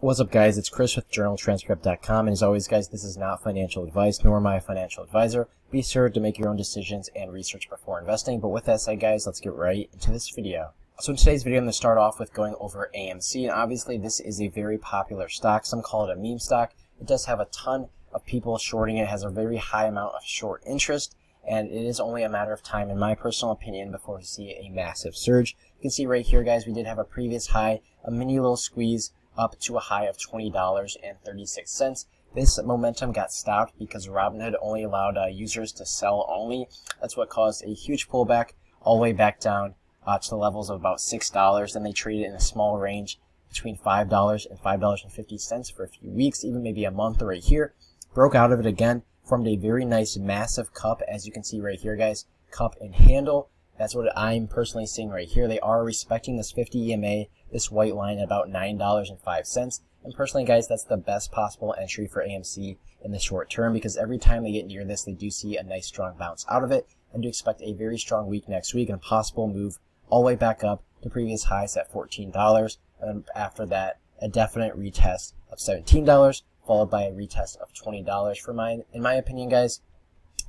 What's up, guys? It's Chris with journaltranscript.com, and as always, guys, this is not financial advice, nor am I a financial advisor. Be sure to make your own decisions and research before investing. But with that said, guys, let's get right into this video. So in today's video, I'm going to start off with going over AMC, and obviously this is a very popular stock. Some call it a meme stock. It does have a ton of people shorting it. It has a very high amount of short interest, and it is only a matter of time, in my personal opinion, before we see a massive surge. You can see right here, guys, we did have a previous high, a mini little squeeze up to a high of $20.36. This momentum got stopped because Robinhood only allowed users to sell only. That's what caused a huge pullback all the way back down to the levels of about $6. Then they traded in a small range between $5 and $5.50 for a few weeks, even maybe a month or a year. Broke out of it again, formed a very nice massive cup, as you can see right here, guys. Cup and handle. That's what I'm personally seeing right here. They are respecting this 50 EMA, this white line, at about $9.05. And personally, guys, that's the best possible entry for AMC in the short term, because every time they get near this, they do see a nice strong bounce out of it. I do expect a very strong week next week and a possible move all the way back up to previous highs at $14. And then after that, a definite retest of $17, followed by a retest of $20. In my opinion, guys,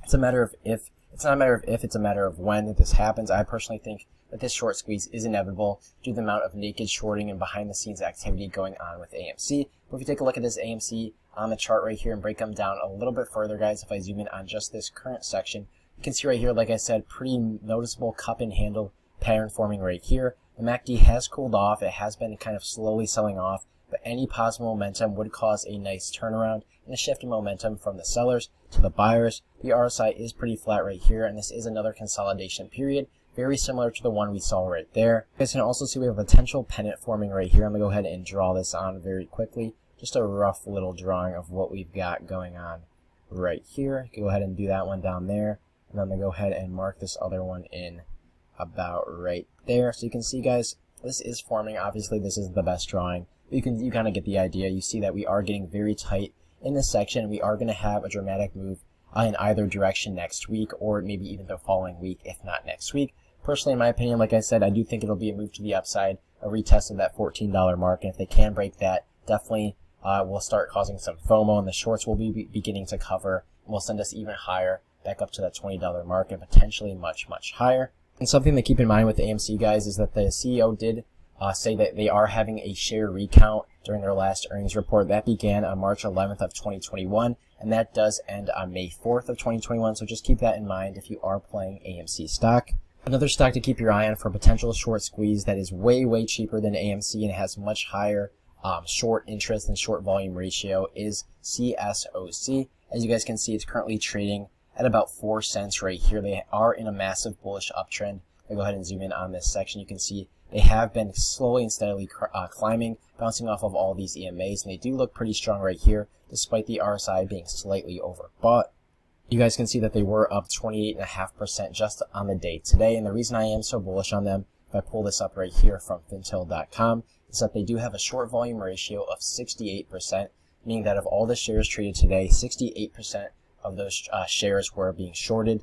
it's a matter of if. It's not a matter of if, it's a matter of when this happens. I personally think that this short squeeze is inevitable due to the amount of naked shorting and behind the scenes activity going on with AMC. But if you take a look at this AMC on the chart right here and break them down a little bit further, guys, if I zoom in on just this current section, you can see right here, like I said, pretty noticeable cup and handle pattern forming right here. The MACD has cooled off. It has been kind of slowly selling off, but any positive momentum would cause a nice turnaround and a shift in momentum from the sellers to the buyers. The RSI is pretty flat right here, and this is another consolidation period, very similar to the one we saw right there. You guys can also see we have a potential pennant forming right here. I'm going to go ahead and draw this on very quickly. Just a rough little drawing of what we've got going on right here. Go ahead and do that one down there, and I'm going to go ahead and mark this other one in about right there. So you can see, guys, this is forming. Obviously, this is the best drawing. You kind of get the idea. You see that we are getting very tight in this section. We are going to have a dramatic move in either direction next week, or maybe even the following week, if not next week. Personally, in my opinion, like I said, I do think it'll be a move to the upside, a retest of that $14 mark, and if they can break that, definitely will start causing some FOMO, and the shorts will be beginning to cover, and will send us even higher, back up to that $20 mark, and potentially much, much higher. And something to keep in mind with AMC, guys, is that the CEO did say that they are having a share recount during their last earnings report. That began on March 11th of 2021, and that does end on May 4th of 2021, so just keep that in mind if you are playing AMC stock. Another stock to keep your eye on for potential short squeeze that is way, way cheaper than AMC and has much higher short interest and short volume ratio is CSOC. As you guys can see, it's currently trading at about 4 cents right here. They are in a massive bullish uptrend. I'll go ahead and zoom in on this section. You can see they have been slowly and steadily climbing, bouncing off of all these EMAs, and they do look pretty strong right here, despite the RSI being slightly overbought. You guys can see that they were up 28.5% just on the day today, and the reason I am so bullish on them, if I pull this up right here from fintil.com, is that they do have a short volume ratio of 68%, meaning that of all the shares traded today, 68% of those shares were being shorted.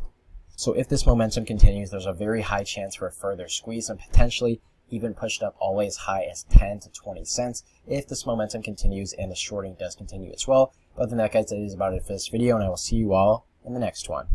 So if this momentum continues, there's a very high chance for a further squeeze and potentially even pushed up all the way as high as 10 to 20 cents if this momentum continues and the shorting does continue as well. But other than that, guys, that is about it for this video, and I will see you all in the next one.